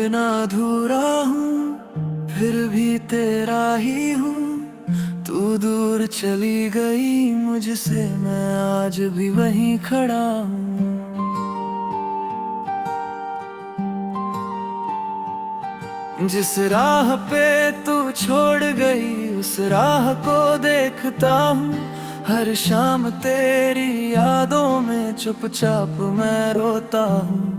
बिना अधूरा हूँ, फिर भी तेरा ही हूँ। तू दूर चली गई मुझसे, मैं आज भी वहीं खड़ा हूँ। जिस राह पे तू छोड़ गई उस राह को देखता हूँ। हर शाम तेरी यादों में चुपचाप मैं रोता हूँ।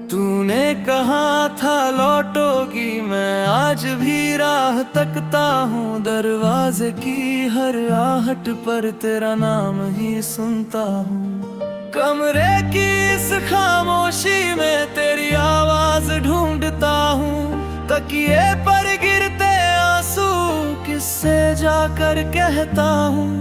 तूने कहा था लौटोगी, मैं आज भी राह तकता हूँ। दरवाजे की हर आहट पर तेरा नाम ही सुनता हूँ। कमरे की इस खामोशी में तेरी आवाज ढूंढता हूँ। तकिए पर गिरते आंसू किससे जाकर कहता हूँ।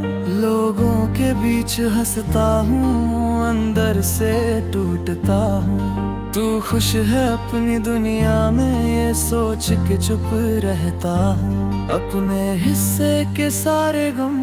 लोगों के बीच हंसता हूँ, अंदर से टूटता हूँ। तू खुश है अपनी दुनिया में, ये सोच के चुप रहता हूँ। अपने हिस्से के सारे गम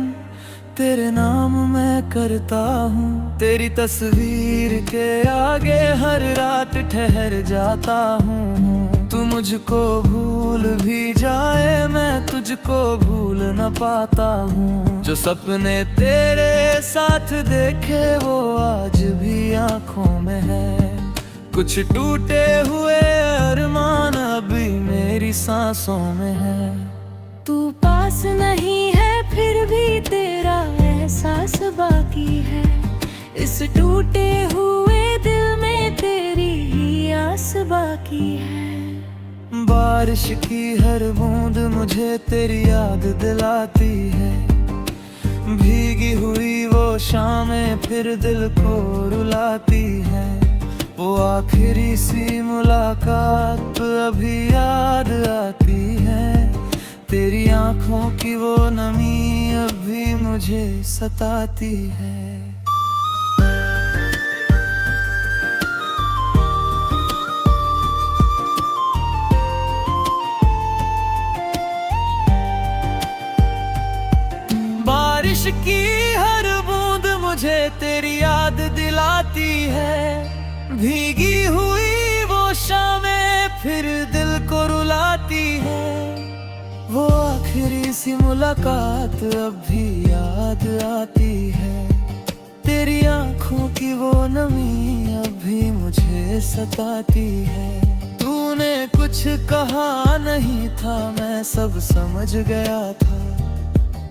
तेरे नाम मैं करता हूँ। तेरी तस्वीर के आगे हर रात ठहर जाता हूँ। तू मुझको भूल भी जाए, मैं तुझको भूल न पाता हूँ। जो सपने तेरे साथ देखे वो आज भी आँखों में है। कुछ टूटे हुए अरमान अभी मेरी सांसों में है। तू पास नहीं है फिर भी तेरा एहसास बाकी है। इस टूटे हुए दिल में तेरी ही आस बाकी है। बारिश की हर बूंद मुझे तेरी याद दिलाती है। भीगी हुई वो शामें फिर दिल को रुलाती है। वो आखिरी सी मुलाकात अभी याद आती है। तेरी आंखों की वो नमी अभी मुझे सताती है। बारिश की हर बूंद मुझे तेरी याद दिलाती है। भीगी हुई वो शामें फिर दिल को रुलाती है। वो आखिरी सी मुलाकात अब भी याद आती है। तेरी आंखों की वो नमी अब भी मुझे सताती है। तूने कुछ कहा नहीं था, मैं सब समझ गया था।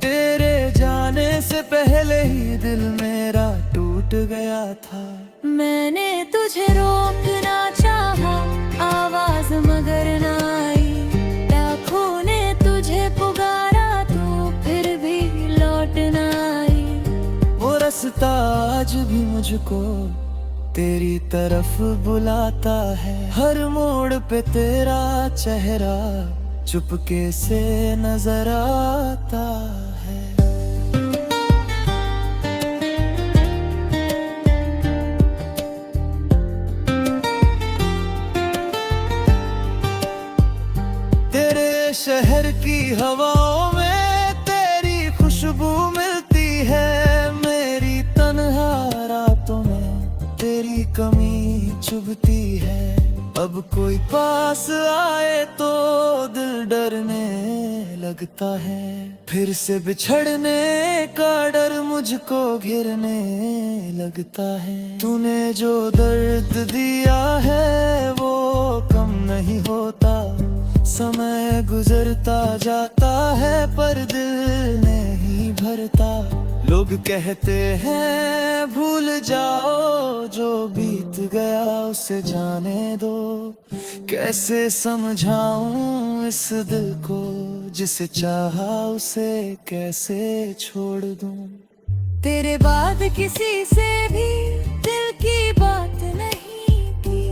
तेरे जाने से पहले ही दिल मेरा टूट गया था। मैंने तुझे रोकना चाहा, आवाज मगर ना आई। लाखों ने तुझे पुकारा तो फिर भी लौट ना आई। वो रास्ता आज भी मुझको तेरी तरफ बुलाता है। हर मोड़ पे तेरा चेहरा चुपके से नजर आता है। तेरे शहर की हवाओं में तेरी खुशबू मिलती है। मेरी तन्हा रातों में तेरी कमी चुभती है। अब कोई पास आए तो दिल डरने लगता है। फिर से बिछड़ने का डर मुझको घिरने लगता है। तूने जो दर्द दिया है वो कम नहीं होता। समय गुजरता जाता है पर दिल नहीं भरता। लोग कहते हैं भूल जाओ, जो बीत गया उसे जाने दो। कैसे समझाऊं इस दिल को, जिसे चाहा उसे कैसे छोड़ दूं। तेरे बाद किसी से भी दिल की बात नहीं की।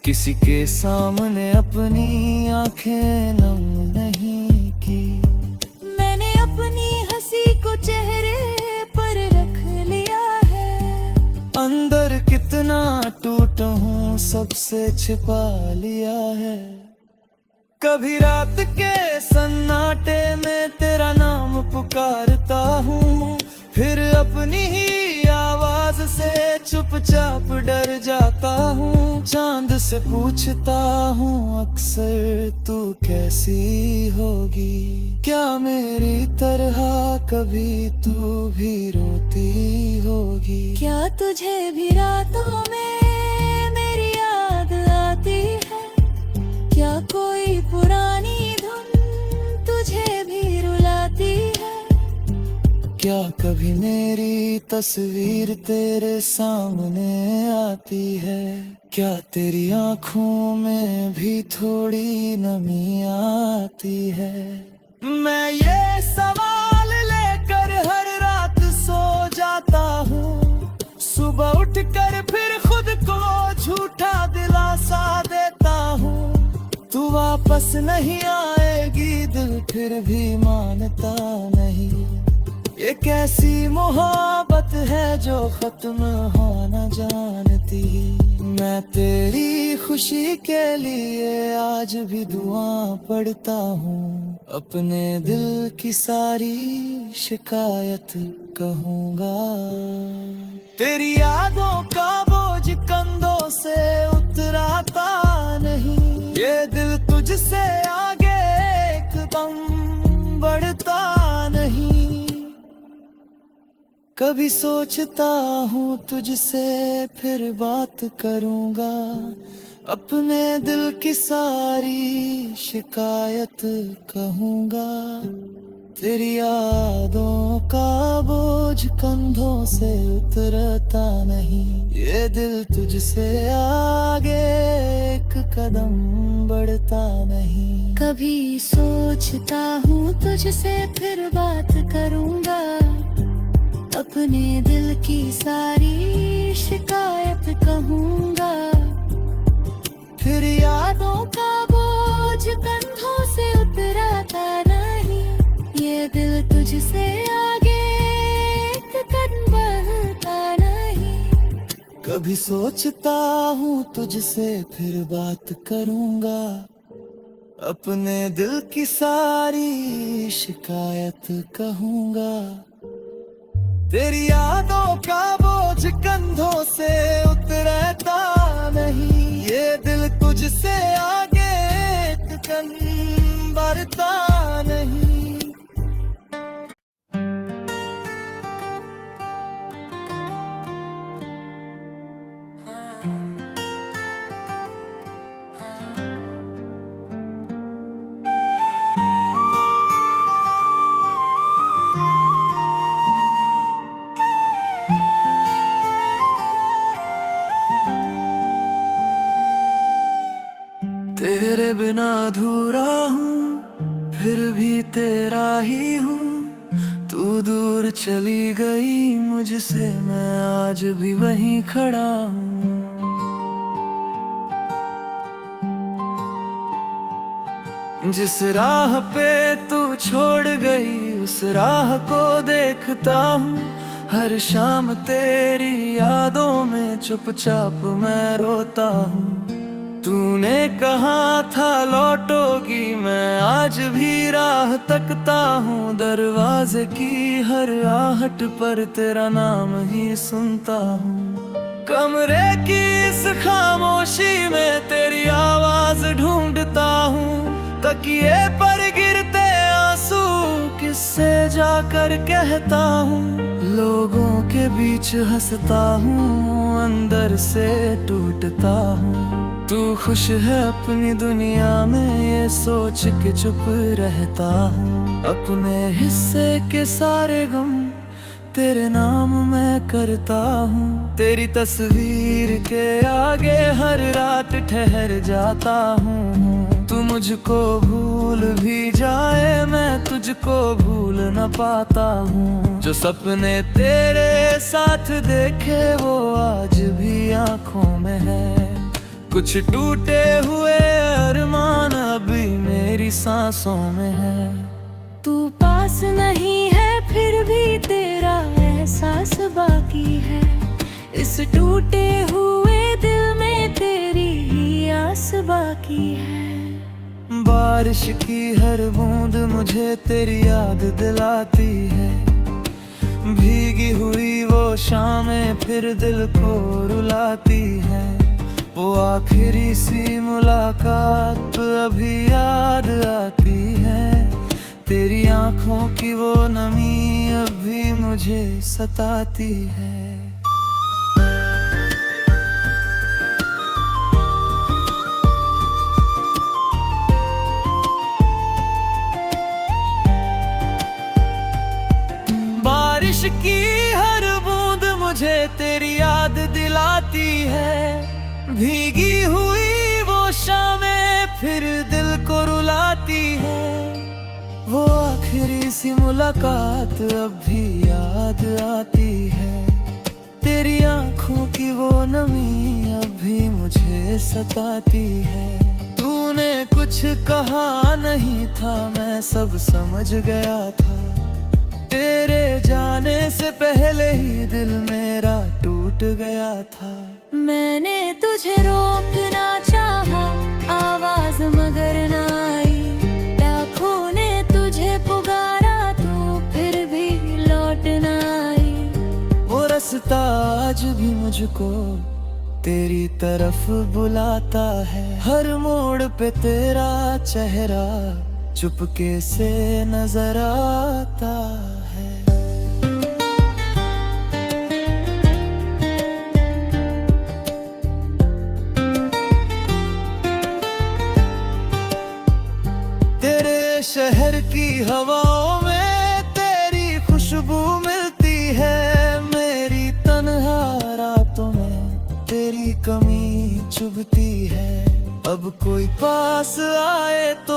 किसी के सामने अपनी आंखें नम नहीं की। मैंने अपनी हंसी को चेहरे पर रख लिया है। अंदर कितना टूटा हूँ सबसे छिपा लिया है। कभी रात के सन्नाटे में तेरा नाम पुकारता हूँ। फिर अपनी ही आवाज से चुप चुपचाप डर जाता हूँ, चांद से पूछता हूँ अक्सर तू कैसी होगी। क्या मेरी तरह कभी तू भी रोती होगी? क्या तुझे भी रातों में मेरी याद आती है? क्या कोई पुरानी धुन तुझे भी रुलाती है? क्या कभी मेरी तस्वीर तेरे सामने आती है? क्या तेरी आंखों में भी थोड़ी नमी आती है? मैं ये सवाल लेकर हर रात सो जाता हूँ, सुबह उठकर फिर खुद को झूठा दिलासा देता हूँ। तू वापस नहीं आएगी दिल फिर भी मानता नहीं। ये कैसी मोहब्बत है जो खत्म होना जानती। मैं तेरी खुशी के लिए आज भी दुआ पढ़ता हूँ, अपने दिल की सारी शिकायत कहूँगा। तेरी यादों का बोझ कंधों से उतराता नहीं, ये दिल तुझसे आगे एकदम बढ़ता नहीं। कभी सोचता हूँ तुझसे फिर बात करूँगा, अपने दिल की सारी शिकायत कहूँगा। तेरी यादों का बोझ कंधों से उतरता नहीं, ये दिल तुझसे आगे एक कदम बढ़ता नहीं। कभी सोचता हूँ तुझसे फिर बात करूँगा, अपने दिल की सारी शिकायत कहूँगा। फिर यादों का बोझ कंधों से उतराता नहीं, ये दिल तुझसे आगे एक कदम बढ़ता नहीं। कभी सोचता हूँ तुझसे फिर बात करूँगा, अपने दिल की सारी शिकायत कहूँगा। तेरी यादों का बोझ कंधों से उतरता नहीं, ये दिल तुझसे आगे एक कदम बढ़ता नहीं। तेरे बिना अधूरा हूँ फिर भी तेरा ही हूँ। तू दूर चली गई मुझसे, मैं आज भी वहीं खड़ा हूँ। जिस राह पे तू छोड़ गई उस राह को देखता हूँ, हर शाम तेरी यादों में चुपचाप मैं रोता हूँ। तूने कहा था लौटोगी, मैं आज भी राह तकता हूँ। दरवाजे की हर आहट पर तेरा नाम ही सुनता हूँ। कमरे की इस खामोशी में तेरी आवाज ढूंढता हूँ। तकिए पर गिरते आंसू किससे जाकर कहता हूँ। लोगों के बीच हंसता हूँ, अंदर से टूटता हूँ। तू खुश है अपनी दुनिया में ये सोच के चुप रहता हूँ। अपने हिस्से के सारे गम तेरे नाम मैं करता हूँ। तेरी तस्वीर के आगे हर रात ठहर जाता हूँ। तू मुझको भूल भी जाए मैं तुझको भूल न पाता हूँ। जो सपने तेरे साथ देखे वो आज भी आँखों में है। कुछ टूटे हुए अरमान अभी मेरी सांसों में है। तू पास नहीं है फिर भी तेरा एहसास बाकी है। इस टूटे हुए दिल में तेरी ही आस बाकी है। बारिश की हर बूंद मुझे तेरी याद दिलाती है। भीगी हुई वो शामें फिर दिल को रुलाती हैं। वो आखिरी सी मुलाकात अभी याद आती है। तेरी आंखों की वो नमी अभी मुझे सताती है। बारिश की हर बूंद मुझे तेरी याद दिलाती है। भीगी हुई वो शामें फिर दिल को रुलाती है। वो आखिरी सी मुलाकात अब भी याद आती है। तेरी आंखों की वो नमी अब भी मुझे सताती है। तूने कुछ कहा नहीं था, मैं सब समझ गया था। तेरे जाने से पहले ही दिल मेरा टूट गया था। मैंने तुझे रोकना चाहा, आवाज मगर ना आई। लाखों ने तुझे पुकारा, तू फिर भी लौट ना आई। वो रास्ता आज भी मुझको तेरी तरफ बुलाता है। हर मोड़ पे तेरा चेहरा चुपके से नजर आता है। तेरे शहर की हवाओं में तेरी खुशबू मिलती है। मेरी तन्हा रातों में तेरी कमी चुभती है। अब कोई पास आए तो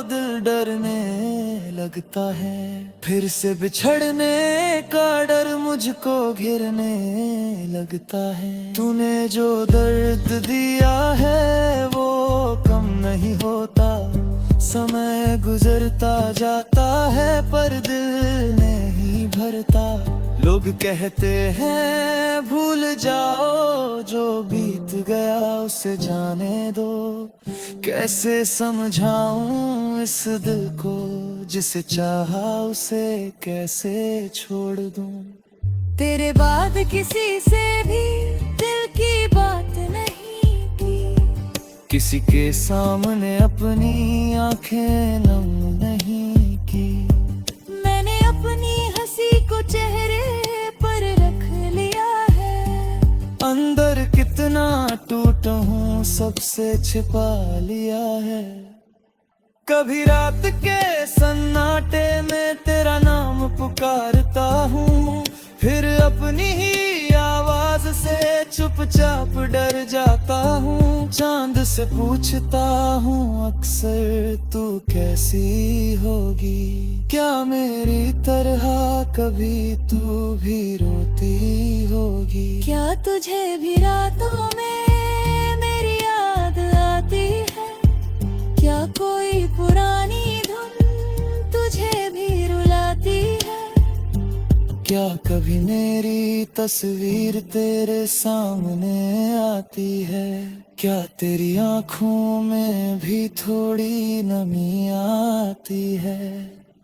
दिल डरने लगता है। फिर से बिछड़ने का डर मुझको घिरने लगता है। तूने जो दर्द दिया है वो कम नहीं होता। समय गुजरता जाता है पर दिल नहीं भरता। लोग कहते हैं भूल जाओ, जो बीत गया उसे जाने दो। कैसे समझाऊं इस दिल को, जिसे चाहा उसे कैसे छोड़ दूं। तेरे बाद किसी से भी दिल की बात नहीं की। किसी के सामने अपनी आंखें नम नहीं की। मैंने अपनी हंसी को चेहरे पर रख लिया है। अंदर कितना टूटा हूँ सबसे छिपा लिया है। कभी रात के सन्नाटे में तेरा नाम पुकारता हूँ। फिर अपनी ही आवाज से चुपचाप डर जाता हूँ। चांद से पूछता हूँ अक्सर तू कैसी होगी। क्या मेरी तरह कभी तू भी रोती होगी। क्या तुझे भी रातों में मेरी याद आती है। क्या कोई पुरानी धुन तुझे भी रुलाती है। क्या कभी मेरी तस्वीर तेरे सामने आती है। क्या तेरी आंखों में भी थोड़ी नमी आती है।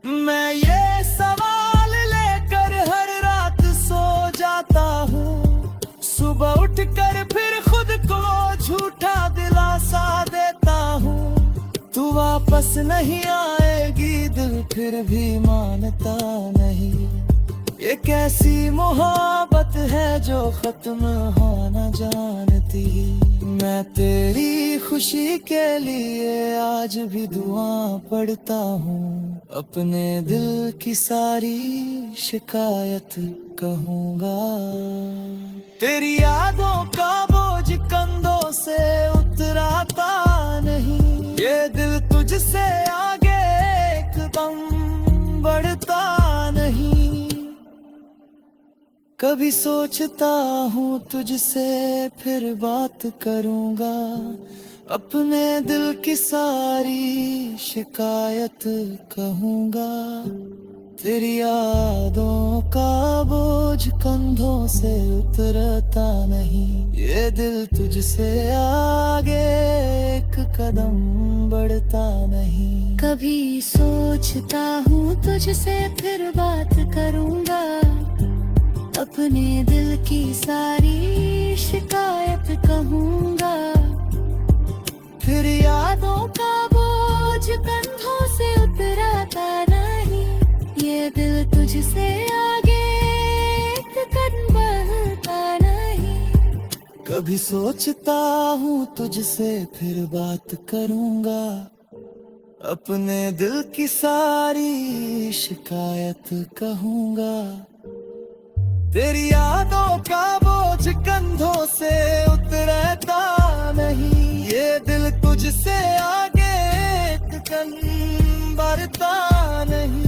मैं ये सवाल लेकर हर रात सो जाता हूँ। सुबह उठकर फिर खुद को झूठा दिलासा देता हूँ। तू वापस नहीं आएगी दिल फिर भी मानता नहीं। ये कैसी मोहब्बत है जो खत्म होना जानती। मैं तेरी खुशी के लिए आज भी दुआ पढ़ता हूँ। अपने दिल की सारी शिकायत कहूँगा। तेरी यादों का बोझ कंधों से उतराता नहीं। ये दिल तुझसे आगे एकदम बढ़ता नहीं। कभी सोचता हूँ तुझसे फिर बात करूँगा। अपने दिल की सारी शिकायत कहूँगा। तेरी यादों का बोझ कंधों से उतरता नहीं। ये दिल तुझसे आगे एक कदम बढ़ता नहीं। कभी सोचता हूँ तुझसे फिर बात करूँगा। अपने दिल की सारी शिकायत कहूँगा, फिर यादों का बोझ कंधों से उतराता नहीं, ये दिल तुझसे आगे एक कदम बढ़ता नहीं। कभी सोचता हूँ तुझसे फिर बात करूँगा, अपने दिल की सारी शिकायत कहूँगा, तेरी यादों का बोझ कंधों से उतरता नहीं, ये दिल तुझसे आगे एक कदम बढ़ता नहीं।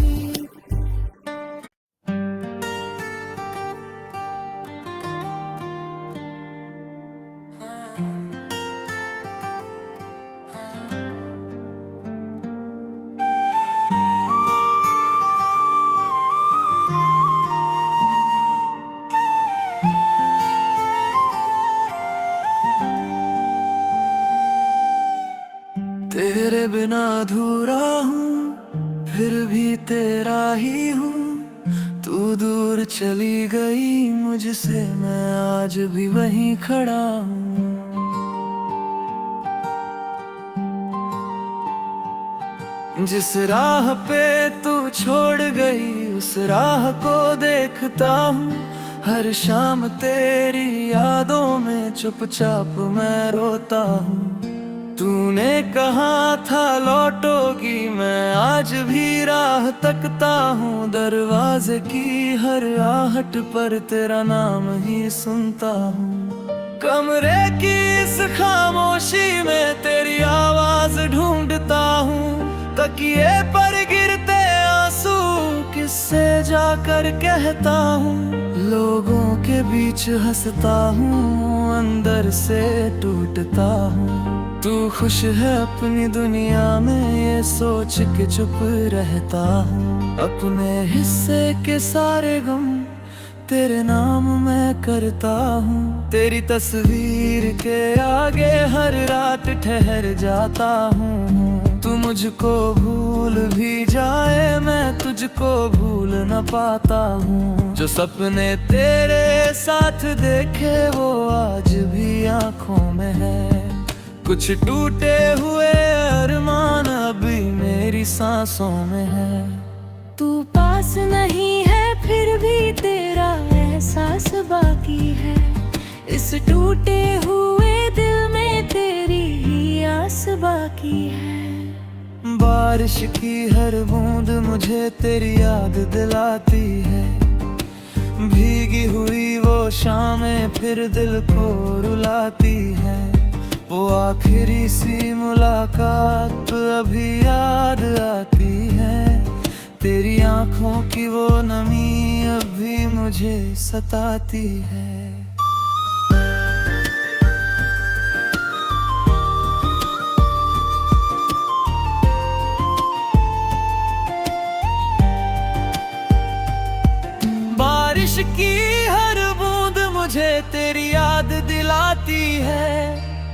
तेरे बिना अधूरा हूँ, फिर भी तेरा ही हूँ, तू दूर चली गई मुझसे, मैं आज भी वहीं खड़ा हूँ। जिस राह पे तू छोड़ गई उस राह को देखता हूँ, हर शाम तेरी यादों में चुपचाप मैं रोता हूँ। तूने कहा था लौटोगी, मैं आज भी राह तकता हूँ, दरवाजे की हर आहट पर तेरा नाम ही सुनता हूँ। कमरे की इस खामोशी में तेरी आवाज ढूंढता हूँ, तकिए पर गिरते आंसू किससे जाकर कहता हूँ, लोगों के बीच हंसता हूँ, अंदर से टूटता हूँ। तू खुश है अपनी दुनिया में ये सोच के चुप रहता हूँ, अपने हिस्से के सारे गम तेरे नाम मैं करता हूँ, तेरी तस्वीर के आगे हर रात ठहर जाता हूँ। तू मुझको भूल भी जाए मैं तुझको भूल न पाता हूँ, जो सपने तेरे साथ देखे वो आज भी आँखों में है, कुछ टूटे हुए अरमान अभी मेरी सांसों में है। तू पास नहीं है फिर भी तेरा एहसास बाकी है, इस टूटे हुए दिल में तेरी ही आस बाकी है। बारिश की हर बूंद मुझे तेरी याद दिलाती है, भीगी हुई वो शामें फिर दिल को रुलाती है, वो आखिरी सी मुलाकात अभी याद आती है, तेरी आंखों की वो नमी अभी मुझे सताती है। बारिश की हर बूंद मुझे तेरी याद दिलाती है,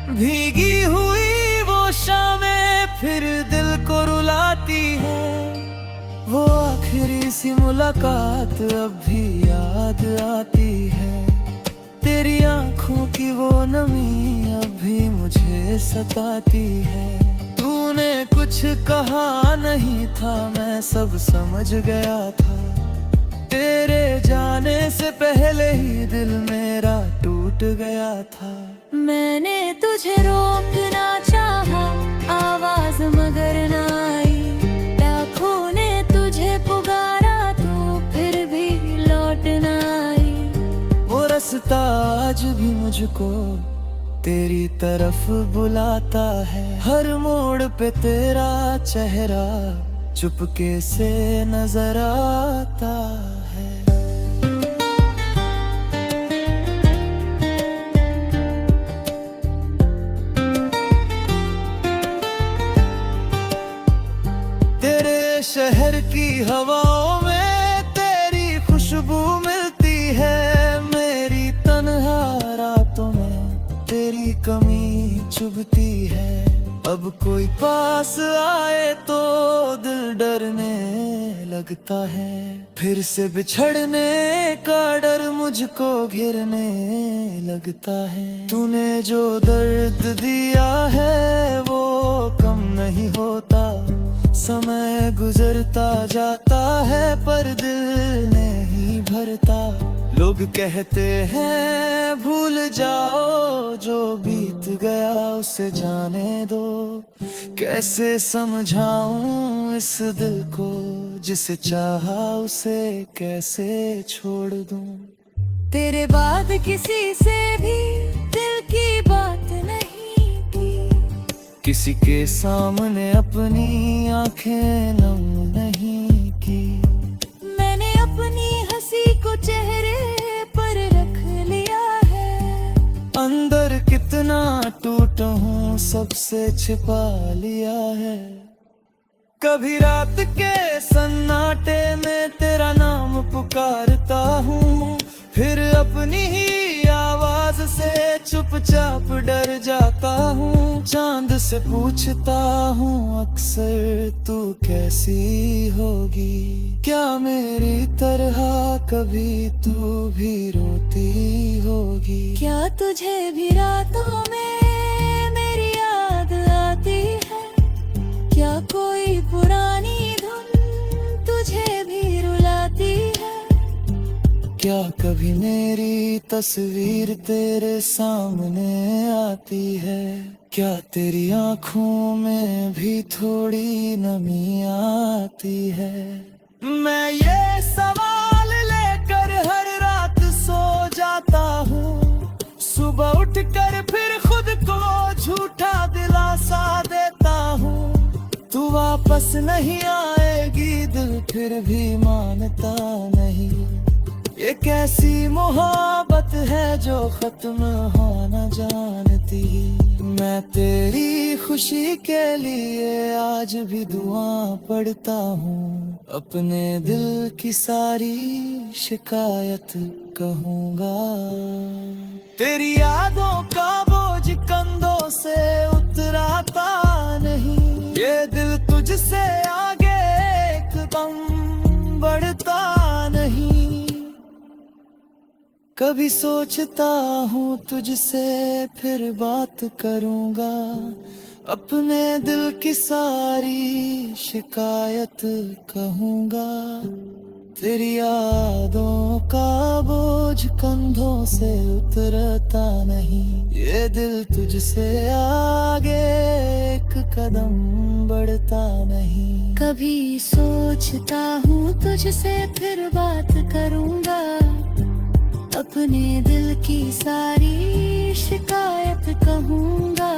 भीगी हुई वो शामें फिर दिल को रुलाती है, वो आखिरी सी मुलाकात अब भी याद आती है, तेरी आंखों की वो नमी अब भी मुझे सताती है। तूने कुछ कहा नहीं था मैं सब समझ गया था, तेरे जाने से पहले ही दिल मेरा टूट गया था। मैंने तुझे रोकना चाहा आवाज मगर ना आई, लाखों ने तुझे पुकारा तो फिर भी लौट ना आई, वो रास्ता आज भी मुझको तेरी तरफ बुलाता है, हर मोड़ पे तेरा चेहरा चुपके से नजर आता है। तेरे शहर की हवाओं में तेरी खुशबू मिलती है, मेरी तन्हा रातों में तेरी कमी चुभती है, अब कोई पास आए तो दिल डरने लगता है, फिर से बिछड़ने का डर मुझको घिरने लगता है। तूने जो दर्द दिया है वो कम नहीं होता, समय गुजरता जाता है पर दिल नहीं भरता। लोग कहते हैं भूल जाओ, जो बीत गया उसे जाने दो। कैसे समझाऊं इस दिल को, जिसे चाहा उसे कैसे छोड़ दूं। तेरे बाद किसी से भी दिल की बात नहीं की, किसी के सामने अपनी आंखें नम नहीं की। मैंने अपनी हंसी को चेहरे पर रख लिया है, अंदर कितना टूटा हूँ सबसे छिपा लिया है। कभी रात के सन्नाटे में तेरा नाम पुकारता हूँ, फिर अपनी ही आवाज से चुपचाप डर जाता हूँ। चांद से पूछता हूँ अक्सर तू कैसी होगी, क्या मेरी तरह कभी तू भी रोती होगी। क्या तुझे भी रातों में मेरी याद आती है, क्या कोई पुरानी धुन तुझे भी रुलाती है। क्या कभी मेरी तस्वीर तेरे सामने आती है, क्या तेरी आंखों में भी थोड़ी नमी आती है। मैं ये सवाल लेकर हर रात सो जाता हूँ, सुबह उठकर फिर खुद को झूठा दिलासा देता हूँ। तू वापस नहीं आएगी दिल फिर भी मानता नहीं। ये कैसी मोहब्बत है जो खत्म होना जानती। मैं तेरी खुशी के लिए आज भी दुआ पढ़ता हूँ, अपने दिल की सारी शिकायत कहूँगा। तेरी यादों का बोझ कंधों से उतराता नहीं, ये दिल तुझसे आगे एकदम बढ़ता नहीं। कभी सोचता हूँ तुझसे फिर बात करूँगा, अपने दिल की सारी शिकायत कहूँगा। तेरी यादों का बोझ कंधों से उतरता नहीं, ये दिल तुझसे आगे एक कदम बढ़ता नहीं। कभी सोचता हूँ तुझसे फिर बात करूँगा, अपने दिल की सारी शिकायत कहूँगा।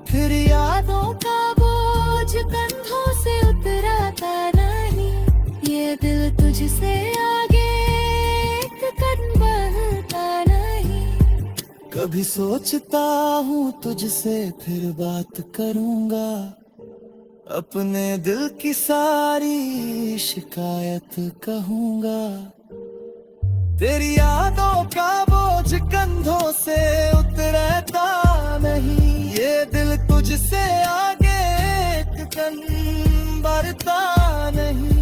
फिर यादों का बोझ कंधों से उतराता नहीं, ये दिल तुझसे आगे एक कदम बढ़ता नहीं। कभी सोचता हूँ तुझसे फिर बात करूँगा, अपने दिल की सारी शिकायत कहूँगा। तेरी यादों का बोझ कंधों से उतरता नहीं, ये दिल तुझसे आगे एक कदम बढ़ता नहीं।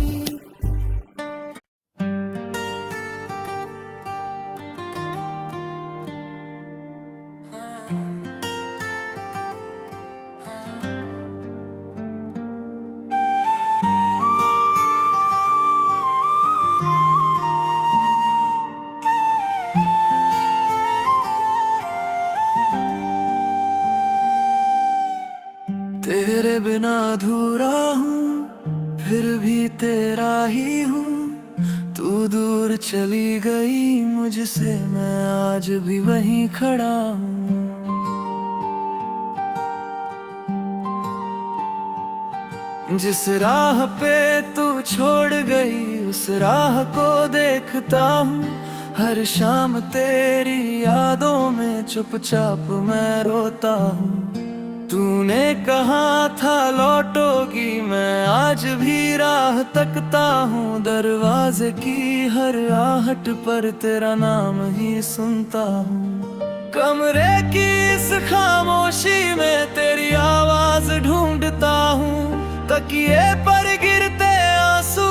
तेरे बिना अधूरा हूँ फिर भी तेरा ही हूँ। तू दूर चली गई मुझसे, मैं आज भी वहीं खड़ा हूँ। जिस राह पे तू छोड़ गई उस राह को देखता हूँ, हर शाम तेरी यादों में चुपचाप मैं रोता हूँ। तूने कहा था लौटोगी, मैं आज भी राह तकता हूँ। दरवाजे की हर आहट पर तेरा नाम ही सुनता हूँ। कमरे की इस खामोशी में तेरी आवाज ढूंढता हूँ, तकिए पर गिरते आंसू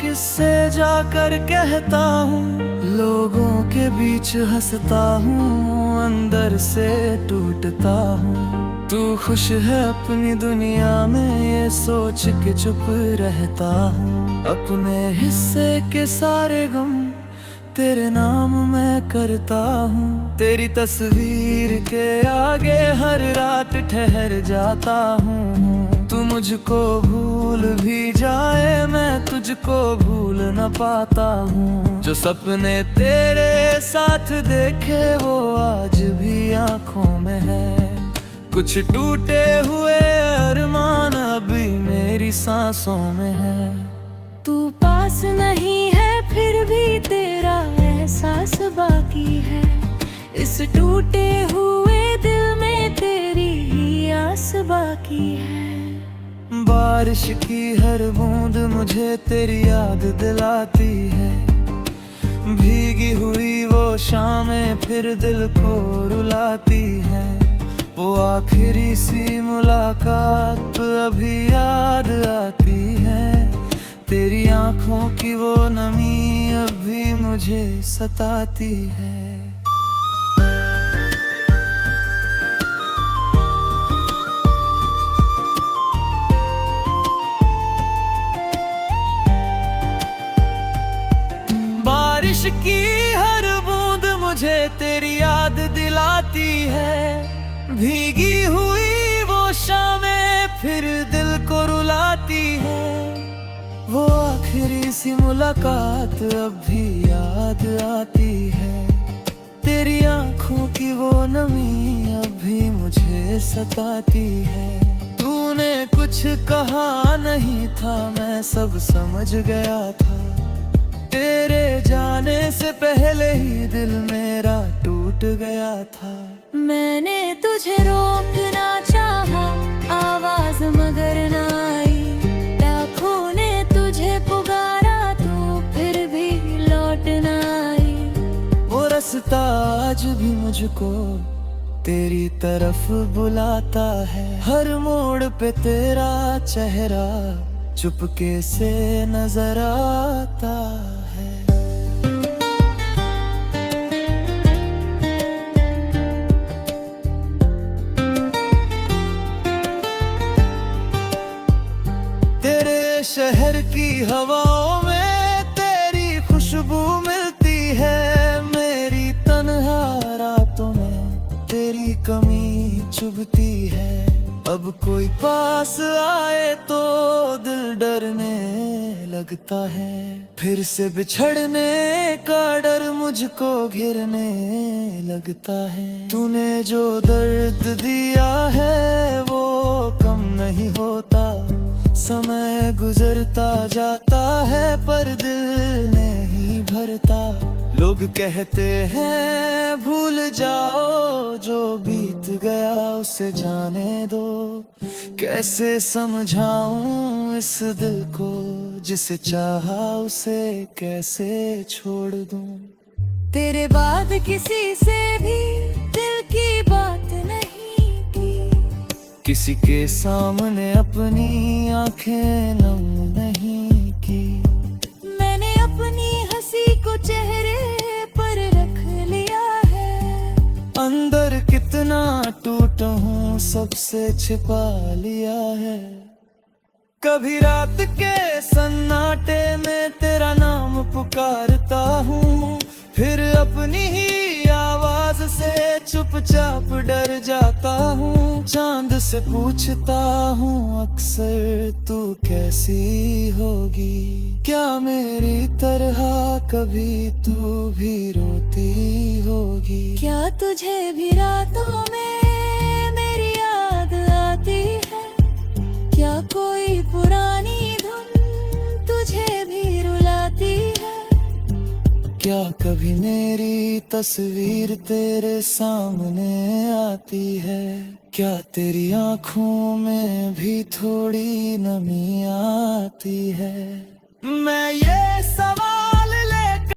किससे जाकर कहता हूँ। लोगों के बीच हंसता हूँ, अंदर से टूटता हूँ। तू खुश है अपनी दुनिया में, ये सोच के चुप रहता हूँ। अपने हिस्से के सारे गम तेरे नाम मैं करता हूँ। तेरी तस्वीर के आगे हर रात ठहर जाता हूँ। तू मुझको भूल भी जाए, मैं तुझको भूल न पाता हूँ। जो सपने तेरे साथ देखे वो आज भी आंखों में है। कुछ टूटे हुए अरमान अभी मेरी सांसों में है। तू पास नहीं है फिर भी तेरा एहसास बाकी है। इस टूटे हुए दिल में तेरी ही आस बाकी है। बारिश की हर बूंद मुझे तेरी याद दिलाती है। भीगी हुई वो शामें फिर दिल को रुलाती है। वो आखिरी सी मुलाकात अभी याद आती है। तेरी आंखों की वो नमी अभी मुझे सताती है। बारिश की हर बूंद मुझे तेरी याद दिलाती है। भीगी हुई वो शामें फिर दिल को रुलाती है। वो आखिरी सी मुलाकात अब भी याद आती है। तेरी आंखों की वो नमी अब भी मुझे सताती है। तूने कुछ कहा नहीं था, मैं सब समझ गया था। तेरे जाने से पहले ही दिल मेरा टूट गया था। मैंने तुझे रोकना चाहा, आवाज मगर ना आई। लाखों ने तुझे पुकारा, तू फिर भी लौट ना आई। वो रास्ता आज भी मुझको तेरी तरफ बुलाता है। हर मोड़ पे तेरा चेहरा चुपके से नजर आता है। तेरे शहर की हवाओं में तेरी खुशबू मिलती है। मेरी तन्हा रातों में तेरी कमी चुभती है। अब कोई पास आए तो दिल डरने लगता है। फिर से बिछड़ने का डर मुझको घिरने लगता है। तूने जो दर्द दिया है वो कम नहीं होता। समय गुजरता जाता है पर दिल नहीं भरता। लोग कहते हैं भूल जाओ, जो बीत गया उसे जाने दो। कैसे समझाऊं इस दिल को, जिसे चाहा उसे कैसे छोड़ दूं। तेरे बाद किसी से भी दिल की बात नहीं की। किसी के सामने अपनी आंखें नम नहीं की। मैंने अपनी हंसी को चेहरे पर रख लिया है। अंदर कितना टूटा हूँ सबसे छिपा लिया है। कभी रात के सन्नाटे में तेरा नाम पुकारता हूँ। फिर अपनी ही आवाज से चुपचाप डर जाता हूँ। चांद से पूछता हूँ अक्सर तू कैसी होगी। क्या मेरी तरह कभी तू भी रोती होगी। क्या तुझे भी रातों में मेरी याद आती है। क्या कोई पुरानी धुन तुझे भी रुलाती है। क्या कभी मेरी तस्वीर तेरे सामने आती है। क्या तेरी आंखों में भी थोड़ी नमी आती है। मैं ये सवाल